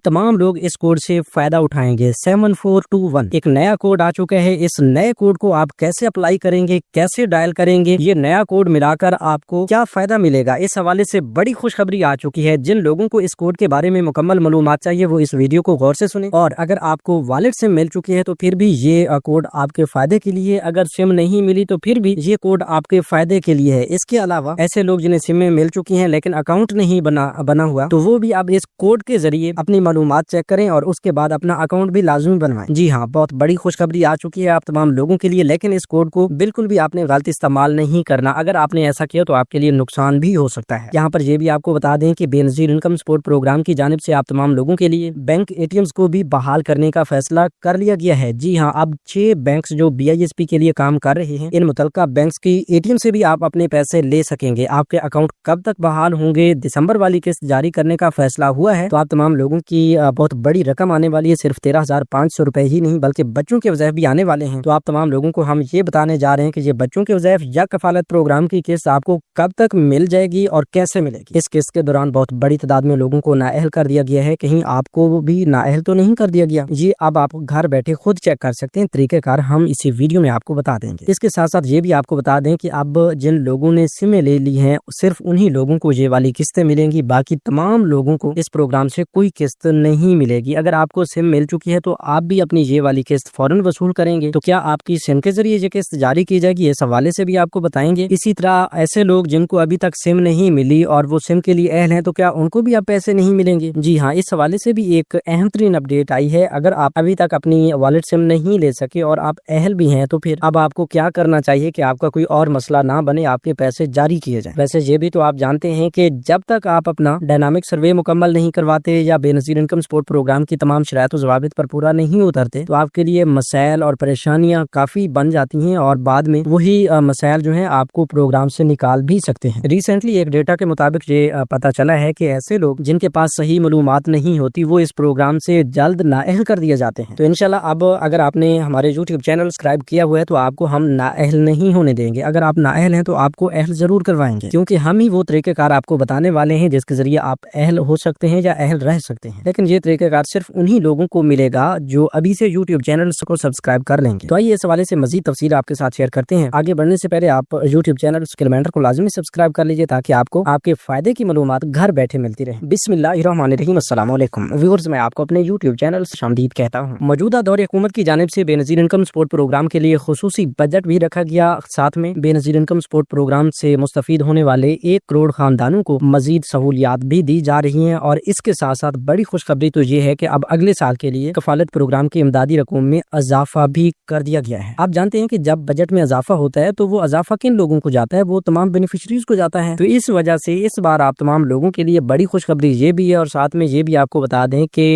तमाम लोग इस कोड से फायदा उठाएंगे। 7421 एक नया कोड आ चुका है। इस नए कोड को आप कैसे अप्लाई करेंगे, कैसे डायल करेंगे, ये नया कोड मिलाकर आपको क्या फायदा मिलेगा, इस हवाले से बड़ी खुशखबरी आ चुकी है। जिन लोगों को इस कोड के बारे में मुकम्मल मालूमात चाहिए वो इस वीडियो को गौर से सुने। और अगर आपको वॉलेट सिम मिल चुकी है तो फिर भी ये कोड आपके फायदे के लिए, अगर सिम नहीं मिली तो फिर भी ये कोड आपके फायदे के लिए है। इसके अलावा ऐसे लोग जिन्हें सिम मिल चुकी है लेकिन अकाउंट नहीं बना हुआ, तो वो भी अब इस कोड के जरिए अपनी मालूमात चेक करें और उसके बाद अपना अकाउंट भी लाजमी बनवाएं। जी हाँ, बहुत बड़ी खुशखबरी आ चुकी है आप तमाम लोगों के लिए। लेकिन इस कोड को बिल्कुल भी आपने गलत इस्तेमाल नहीं करना। अगर आपने ऐसा किया तो आपके लिए नुकसान भी हो सकता है। यहाँ पर यह भी आपको बता दें कि बेनजीर इनकम सपोर्ट प्रोग्राम की जानिब से आप तमाम लोगों के लिए बैंक एटीएम्स को भी बहाल करने का फैसला कर लिया गया है। जी हाँ, अब 6 बैंक्स जो BISP के लिए काम कर रहे हैं, इन मुतल्लिका बैंक्स की ATM से भी आप अपने पैसे ले सकेंगे। आपके अकाउंट कब तक बहाल होंगे, दिसंबर वाली किस्त जारी करने का फैसला हुआ है। तो आप तमाम लोगों की बहुत बड़ी रकम आने वाली है। सिर्फ 13,500 रुपए ही नहीं बल्कि बच्चों के वज़ैफ़ भी आने वाले हैं। तो आप तमाम लोगों को हम ये बताने जा रहे हैं कि ये बच्चों के वज़ैफ़ या कफालत प्रोग्राम की किस्त आपको कब तक मिल जाएगी और कैसे मिलेगी। इस किस्त के दौरान बहुत बड़ी तादाद में लोगों को नाअहल कर दिया गया है। कहीं आपको भी नाअहल तो नहीं कर दिया गया। ये अब आप घर बैठे खुद चेक कर सकते हैं। तरीक़ेकार हम इसी वीडियो में आपको बता देंगे। इसके साथ साथ ये भी आपको बता दें कि अब जिन लोगों ने सिमें ले ली हैं सिर्फ उन्हीं लोगों को ये वाली किस्तें मिलेंगी। बाकी तमाम लोगों को इस प्रोग्राम से कोई किस्त नहीं मिलेगी। अगर आपको सिम मिल चुकी है तो आप भी अपनी ये वाली किस्त फौरन वसूल करेंगे। तो क्या आपकी सिम के जरिए ये किस्त जारी की जाएगी, इस हवाले से भी आपको बताएंगे। इसी तरह ऐसे लोग जिनको अभी तक सिम नहीं मिली और वो सिम के लिए अहल हैं, तो क्या उनको भी अब पैसे नहीं मिलेंगे। जी हाँ, इस हवाले से भी एक अहम तरीन अपडेट आई है। अगर आप अभी तक अपनी वॉलेट सिम नहीं ले सके और आप अहल भी हैं तो फिर अब आपको क्या करना चाहिए कि आपका कोई और मसला ना बने, आपके पैसे जारी किए जाए। वैसे ये भी तो आप जानते हैं कि जब तक आप अपना डायनामिक सर्वे मुकम्मल नहीं करवाते या बेनजीर इनकम सपोर्ट प्रोग्राम की तमाम शराइत और ज़वाबित पर पूरा नहीं उतरते तो आपके लिए मसाइल और परेशानियां काफी बन जाती हैं और बाद में वही मसाइल जो हैं आपको प्रोग्राम से निकाल भी सकते हैं। रिसेंटली एक डेटा के मुताबिक ये पता चला है कि ऐसे लोग जिनके पास सही मालूमात नहीं होती वो इस प्रोग्राम से जल्द नाअहल कर दिए जाते हैं। तो इंशाल्लाह अब अगर आपने हमारे YouTube चैनल सब्सक्राइब किया हुआ है तो आपको हम नाअहल नहीं होने देंगे। अगर आप नाअहल हैं तो आपको अहल जरूर करवाएंगे, क्योंकि हम ही वो तरीक़ेकार आपको बताने वाले हैं जिसके जरिए आप अहल हो सकते हैं या अहल रह सकते हैं। लेकिन ये तरीक़ेकार सिर्फ उन्हीं लोगों को मिलेगा जो अभी से YouTube चैनल को सब्सक्राइब कर लेंगे। तो आइए इस हवाले से मजीद तफसील आपके साथ शेयर करते हैं। आगे बढ़ने से पहले आप YouTube चैनल कैलेंडर को लाजमी सब्सक्राइब कर लीजिए ताकि आपको आपके फायदे की मालूमात घर बैठे मिलती रहे। बिस्मिल्लाहिर्रहमानिर्रहीम, अस्सलाम वालेकुम व्यूअर्स, मैं आपको अपने YouTube चैनल से खुशामदीद कहता हूँ। मौजूदा दौर हुकूमत की जानिब से बेनजीर इनकम सपोर्ट प्रोग्राम के लिए खुसूसी बजट भी रखा गया। साथ में बेनजीर इनकम सपोर्ट प्रोग्राम से मुस्तफीद होने वाले 1 करोड़ खानदानों को मजीद सहूलियात भी दी जा रही हैं। और इसके साथ साथ बड़ी खुशखबरी तो ये है कि अब अगले साल के लिए कफालत प्रोग्राम की इमदादी रकम में इजाफा भी कर दिया गया है। आप जानते हैं कि जब बजट में इजाफा होता है तो वो इजाफा किन लोगों को जाता है, वो तमाम बेनिफिशरीज को जाता है। तो इस वजह से इस बार आप तमाम लोगों के लिए बड़ी खुशखबरी ये भी है और साथ में ये भी आपको बता दें कि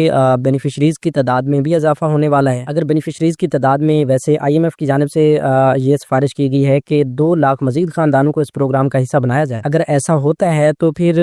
बेनिफिशरीज की तादाद में भी इजाफा होने वाला है। अगर बेनिफिशरीज की तादाद में वैसे IMF की जानिब से ये सिफारिश की गई है कि 2 लाख मजीद खानदानों को इस प्रोग्राम का हिस्सा बनाया जाए। अगर ऐसा होता है तो फिर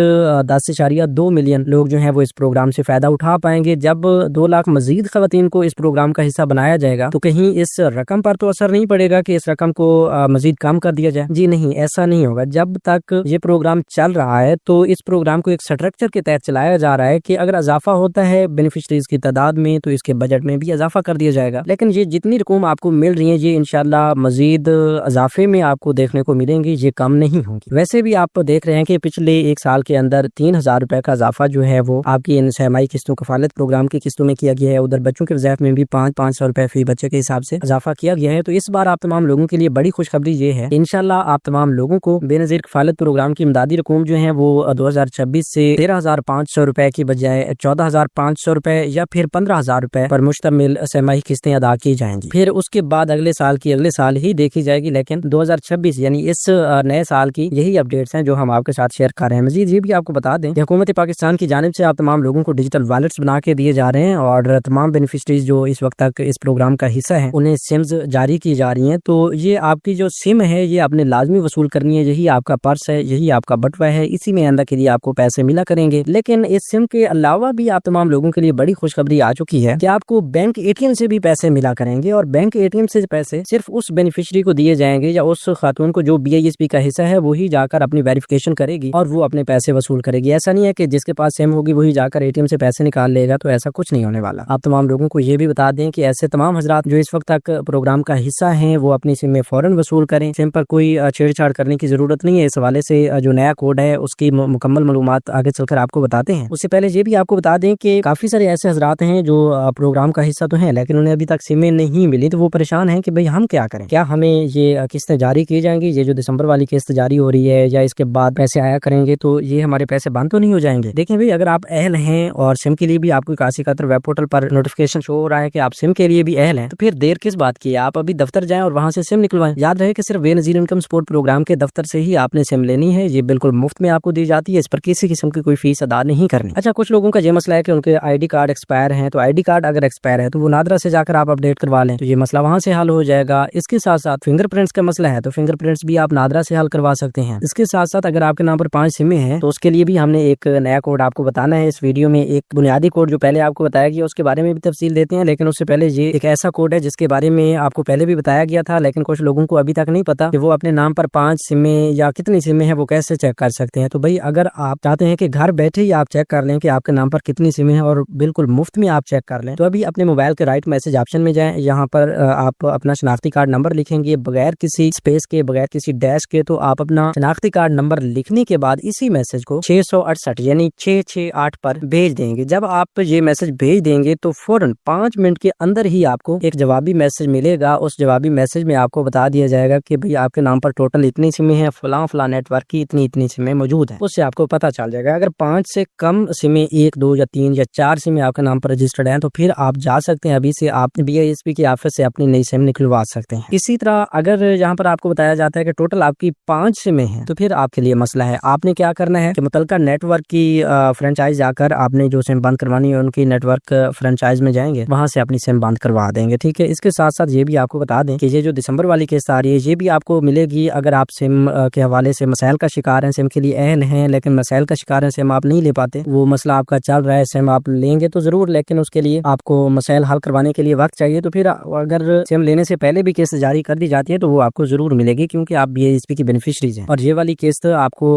10.2 मिलियन लोग जो हैं वो इस प्रोग्राम से फायदा उठा पाएंगे। जब 2 लाख मजीद खवातीन को इस प्रोग्राम का हिस्सा बनाया जाएगा तो कहीं इस रकम पर तो असर नहीं पड़ेगा कि इस रकम को मजीद कम कर दिया जाए। जी नहीं, ऐसा नहीं होगा। जब तक ये प्रोग्राम चल रहा है तो इस प्रोग्राम को एक स्ट्रक्चर के तहत चलाया जा रहा है कि अगर इजाफा होता है बेनिफिशरीज की तादाद में तो इसके बजट में भी इजाफा कर दिया जाएगा। लेकिन ये जितनी रकम आपको मिल रही है ये इंशाल्लाह मजीद इजाफे में आपको देखने को मिलेंगी, ये कम नहीं होंगी। वैसे भी आप देख रहे हैं कि पिछले 1 साल के अंदर 3,000 रुपए का इजाफा जो है वो आपकी इन सहमाई किस्तों कफालत प्रोग्राम की किस्तों में किया गया है। उधर बच्चों के वज़ैफ़ में भी 500 रुपए फी बच्चे के हिसाब से इजाफा किया गया है। तो इस बार आप तमाम लोगों के लिए बड़ी खुशखबरी ये है, इंशाल्लाह आप तमाम लोगों को बेनजीर कफालत प्रोग्राम की इमदादी रकम जो है वो 2026 से 13,500 रुपए की बजाय 14,500 रुपए या फिर 15,000 रुपए पर मुश्तमिल सहमाई किस्तें अदा की जाएंगी। फिर उसके बाद अगले साल ही देखी जाएगी। लेकिन 2026 यानी इस नए साल की यही अपडेट्स हैं जो हम आपके साथ शेयर कर रहे हैं। मजीद ये भी आपको बता दें कि हुकूमत पाकिस्तान की जानिब से आप तमाम लोगों को डिजिटल वॉलेट्स बना के दिए जा रहे हैं और तमाम बेनिफिशरीज जो इस वक्त तक इस प्रोग्राम का हिस्सा है उन्हें सिम्स जारी की जा रही हैं। तो ये आपकी जो सिम है ये आपने लाजमी वसूल करनी है। यही आपका पर्स है, यही आपका बटवा है, इसी में अंदर के लिए आपको पैसे मिला करेंगे। लेकिन इस सिम के अलावा भी आप तमाम लोगों के लिए बड़ी खुशखबरी आ चुकी है कि आपको बैंक ATM से भी पैसे मिला करेंगे और बैंक ATM से पैसे सिर्फ उस बेनिफिशरी को दिए जाएंगे या उस खातून को जो BISP का हिस्सा है वही जाकर अपनी वेरिफिकेशन करेगी और वो अपने पैसे वसूल करेगी। ऐसा नहीं है कि जिसके पास सिम होगी वही जाकर ATM से पैसे पैसे निकाल लेगा, तो ऐसा कुछ नहीं होने वाला। आप तमाम लोगों को ये भी बता दें कि ऐसे तमाम हजरात जो इस वक्त तक प्रोग्राम का हिस्सा हैं वो अपनी सिम में फौरन वसूल करें। सिम पर कोई छेड़छाड़ करने की जरूरत नहीं है। इस हवाले से जो नया कोड है उसकी मुकम्मल मालूमात आगे चलकर आपको बताते हैं। उससे पहले ये भी आपको बता दें कि काफी सारे ऐसे हजरात हैं जो प्रोग्राम का हिस्सा तो हैं लेकिन उन्हें अभी तक सिमें नहीं मिली, तो वो परेशान हैं कि भाई हम क्या करें, क्या हमें ये किस्तें जारी की जाएंगी, ये जो दिसंबर वाली किस्त जारी हो रही है या इसके बाद पैसे आया करेंगे तो ये हमारे पैसे बंद तो नहीं हो जाएंगे। देखें भाई, अगर आप अहल हैं और सिम के लिए भी आपको काशी कतर वेब पोर्टल पर नोटिफिकेशन शो हो रहा है कि आप सिम के लिए भी अहल हैं, तो फिर देर किस बात की है, आप अभी दफ्तर जाएं और वहां से सिम निकलवाएं। याद रहे कि सिर्फ बेनजीर इनकम सपोर्ट प्रोग्राम के दफ्तर से ही आपने सिम लेनी है, ये बिल्कुल मुफ्त में आपको दी जाती है, इस पर किसी किस्म की कोई फीस अदा नहीं करनी। अच्छा, कुछ लोगों का ये मसला है कि उनके आईडी कार्ड एक्सपायर हैं, तो आईडी कार्ड अगर एक्सपायर है तो वो नादरा से जाकर आप अपडेट करवा लें, तो ये मसला वहां से हल हो जाएगा। इसके साथ साथ फिंगरप्रिंट्स का मसला है तो फिंगरप्रिंट्स भी आप नादरा से हल करवा सकते हैं। इसके साथ साथ अगर आपके नाम पर 5 सिमें हैं तो उसके लिए भी हमने एक नया कोड आपको बताना है इस वीडियो में। एक बुनियादी कोड जो पहले आपको बताया गया उसके बारे में भी तफसील देते हैं, लेकिन उससे पहले ये एक ऐसा कोड है जिसके बारे में आपको पहले भी बताया गया था लेकिन कुछ लोगों को अभी तक नहीं पता कि वो अपने नाम पर 5 सिमें या कितनी सिमें हैं वो कैसे चेक कर सकते हैं। तो भाई, अगर आप चाहते हैं कि घर बैठे ही आप चेक कर लें कि आपके नाम पर कितनी सिमें हैं और बिल्कुल मुफ्त में आप चेक कर लें, तो अभी अपने मोबाइल के राइट मैसेज ऑप्शन में जाएं, यहाँ पर आप अपना शनाख्ती कार्ड नंबर लिखेंगे बगैर किसी स्पेस के, बगैर किसी डैश के। तो आप अपना शनाख्ती कार्ड नंबर लिखने के बाद इसी मैसेज को 668 यानी 668 पर भेज देंगे। जब आप ये मैसेज भेज देंगे तो फौरन 5 मिनट के अंदर ही आपको एक जवाबी मैसेज मिलेगा। उस जवाबी मैसेज में आपको बता दिया जाएगा कि भाई आपके नाम पर टोटल इतनी सिमें हैं, फलां नेटवर्क की इतनी सिमें मौजूद हैं। उससे आपको पता चल जाएगा। अगर 5 से कम सिमें, 1, 2 या 3 या 4 सिमें आपके नाम पर रजिस्टर्ड हैं तो फिर आप जा सकते हैं, अभी से आप BISP की ऑफिस से अपनी नई सिम निकलवा सकते हैं। इसी तरह अगर यहाँ पर आपको बताया जाता है कि टोटल आपकी 5 सिमें हैं तो फिर आपके लिए मसला है। आपने क्या करना है कि मुतलका नेटवर्क की फ्रेंचाइज जाकर आपने जो सिम बंद करवानी है उनकी नेटवर्क फ्रेंचाइज में जाएंगे, वहां से अपनी सिम बंद करवा देंगे। ठीक है। इसके साथ साथ ये भी आपको बता दें कि ये जो दिसंबर वाली किस्त आ रही है ये भी आपको मिलेगी अगर आप सिम के हवाले से मसाइल का शिकार हैं, सिम के लिए अहल हैं लेकिन मसाइल का शिकार है, सिम आप नहीं ले पाते, वो मसला आपका चल रहा है, सिम आप लेंगे तो जरूर लेकिन उसके लिए आपको मसाइल हल करवाने के लिए वक्त चाहिए, तो फिर अगर सिम लेने से पहले भी किस्त जारी कर दी जाती है तो वो आपको जरूर मिलेगी क्योंकि आप BISP की बेनिफिशरीज हैं। और ये वाली किस्त आपको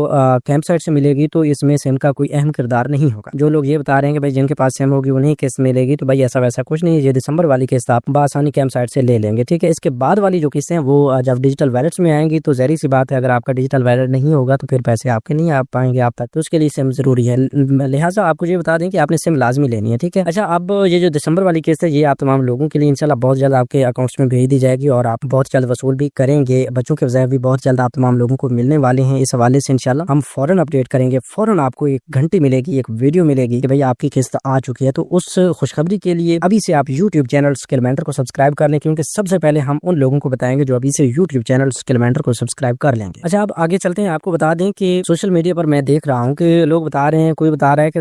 कैंप साइट से मिलेगी तो इसमें सिम का कोई अहम किरदार नहीं होगा। जो लोग ये बता रहे हैं कि भाई जिनके पास सिम होगी उन्हें किस्त मिलेगी, तो भाई ऐसा वैसा कुछ नहीं है। ये दिसंबर वाली किस्त आप बआसानी कैंप साइट से ले लेंगे। ठीक है। इसके बाद वाली जो किस्तें हैं वो जब डिजिटल वैलेट्स में आएंगी तो ज़ाहिर सी बात है अगर आपका डिजिटल वैलेट नहीं होगा तो फिर पैसे आपके नहीं आ पाएंगे आप तक, तो उसके लिए सिम जरूरी है। लिहाजा आपको ये बता दें कि आपने सिम लाजमी लेनी है। ठीक है। अच्छा, अब ये जो दिसंबर वाली किस्त है ये आप तमाम लोगों के लिए इंशाल्लाह बहुत जल्द आपके अकाउंट्स में भेज दी जाएगी और आप बहुत जल्द वसूल भी करेंगे। बच्चों के वज़ाइफ भी बहुत जल्द आप तमाम लोगों को मिलने वाले हैं। इस हवाले से इंशाल्लाह हम फौरन अपडेट करेंगे, फौरन आपको एक घंटी मिलेगी, एक वीडियो मिलेगी कि भाई आपकी किस्त आ चुकी है। तो उस खुशखबरी के लिए अभी से आप यूट्यूब चैनल स्किल मेंटर को सब्सक्राइब कर लें क्योंकि सबसे पहले हम उन लोगों को बताएंगे जो अभी से यूट्यूब चैनल स्किल मेंटर को सब्सक्राइब कर लेंगे। अच्छा, अब आगे चलते हैं। आपको बता दें कि सोशल मीडिया पर मैं देख रहा हूँ कि लोग बता रहे हैं, कोई बता रहा है कि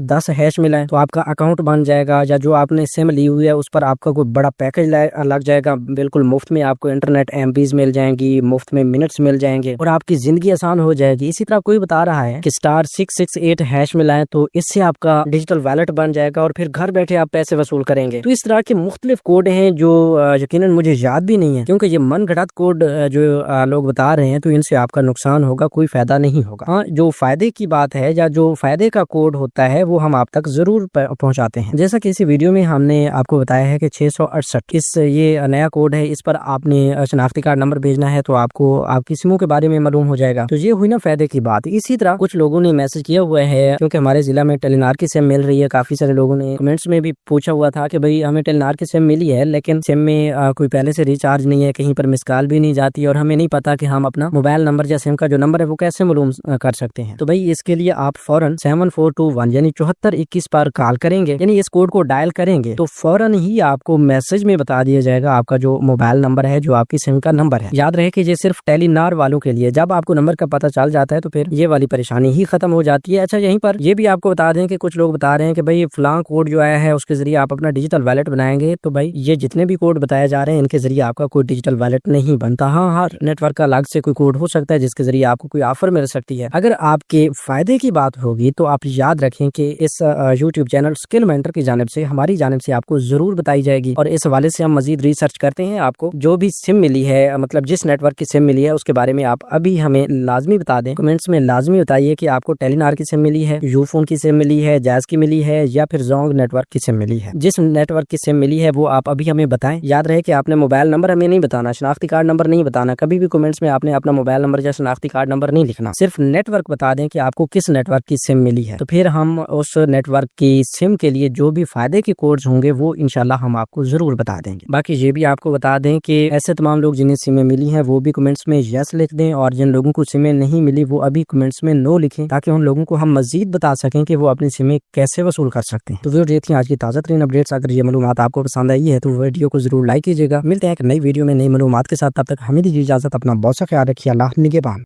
*10# मिला है तो आपका अकाउंट बन जाएगा, या जो आपने सिम ली हुई है उस पर आपका कोई बड़ा पैकेज लग जाएगा, बिल्कुल मुफ्त में आपको इंटरनेट MBs मिल जाएंगी, मुफ्त में मिनट्स मिल जाएंगे और आपकी जिंदगी आसान हो जाएगी। इसी तरह कोई बता रहा है कि *668# मिला है तो इससे आपका डिजिटल वैलेट बन जाएगा और फिर घर बैठे आप पैसे वसूल करेंगे। तो इस तरह के मुख्तलिफ कोड हैं जो यकीनन मुझे याद भी नहीं है क्योंकि ये मन घड़त कोड जो लोग बता रहे हैं तो इनसे आपका नुकसान होगा, कोई फायदा नहीं होगा। हाँ, जो फायदे की बात है या जो फायदे का कोड होता है वो हम आप तक जरूर पहुंचाते हैं। जैसा कि इसी वीडियो में हमने आपको बताया है कि 668 ये नया कोड है, इस पर आपने शनाख्ती कार्ड नंबर भेजना है तो आपको आपकी सिमों के बारे में मालूम हो जाएगा। तो ये हुई ना फायदे की बात। इसी तरह कुछ लोगों ने मैसेज किया हुआ है क्योंकि हमारे जिला में टेलीनार की सिम मिल रही है। काफी सारे लोगों ने कमेंट्स में भी पूछा हुआ था कि भाई हमें टेलीनार की सिम मिली है लेकिन सिम में कोई पहले से रिचार्ज नहीं है, कहीं पर मिस कॉल भी नहीं जाती और हमें नहीं पता कि हम अपना मोबाइल नंबर या सिम का जो नंबर है वो कैसे मालूम कर सकते हैं। तो भाई इसके लिए आप फौरन 7421 यानी 7421 पर कॉल करेंगे, यानी इस कोड को डायल करेंगे तो फौरन ही आपको मैसेज में बता दिया जाएगा आपका जो मोबाइल नंबर है, जो आपकी सिम का नंबर है। याद रहे कि ये सिर्फ टेलीनार वालों के लिए, जब आपको नंबर का पता चल जाता है तो फिर ये वाली परेशानी ही खत्म हो जाती है। अच्छा, यहीं पर ये भी आपको बता दें कि कुछ लोग बता रहे हैं कि भाई फलां कोड जो आया है उसके जरिए आप अपना डिजिटल वैलेट बनाएंगे, तो भाई ये जितने भी कोड बताए जा रहे हैं इनके जरिए आपका कोई डिजिटल वैलेट नहीं बनता। हाँ, हर नेटवर्क का अलग से कोई कोड हो सकता है जिसके जरिए आपको कोई ऑफर मिल सकती है। अगर आपके फायदे की बात होगी तो आप याद रखें कि इस यूट्यूब चैनल स्किल मेंटर की जानिब से, हमारी जानिब से आपको जरूर बताई जाएगी और इस हवाले से हम मजीद रिसर्च करते हैं। आपको जो भी सिम मिली है, मतलब जिस नेटवर्क की सिम मिली है उसके बारे में आप अभी हमें लाजमी बता दें, कमेंट्स में लाजमी बताइए कि आपको टेलीनार की सिम मिली है, यूफोन की सिम मिली है, बजाज की मिली है या फिर जोंग नेटवर्क की सिम मिली है। जिस नेटवर्क की सिम मिली है वो आप अभी हमें बताएं। याद रहे कि आपने मोबाइल नंबर हमें नहीं बताना, शनाख्ती कार्ड नंबर नहीं बताना, कभी भी कमेंट्स में आपने अपना मोबाइल नंबर या शनाख्ती कार्ड नंबर नहीं लिखना, सिर्फ नेटवर्क बता दें कि आपको किस नेटवर्क की सिम मिली है। तो फिर हम उस नेटवर्क की सिम के लिए जो भी फायदे के कोड्स होंगे वो इंशाल्लाह हम आपको जरूर बता देंगे। बाकी ये भी आपको बता दें कि ऐसे तमाम लोग जिन्हें सिमें मिली हैं वो भी कमेंट्स में यस लिख दें, और जिन लोगों को सिमें नहीं मिली वो अभी कमेंट्स में नो लिखें, ताकि उन लोगों को हम मजीद बता सकें कि वो अपनी सिमें कैसे वसूल कर सकते हैं। तो वीडियो ये थी आज की ताज़ा तरीन अपडेट्स। अगर ये मालूमात आपको पसंद आई है तो वीडियो को जरूर लाइक कीजिएगा। मिलते हैं एक नई वीडियो में नई मालूमात के साथ, तब तक हमें दीजिए इजाजत। अपना बहुत सा ख्याल रखिए। अल्लाह निगहबान।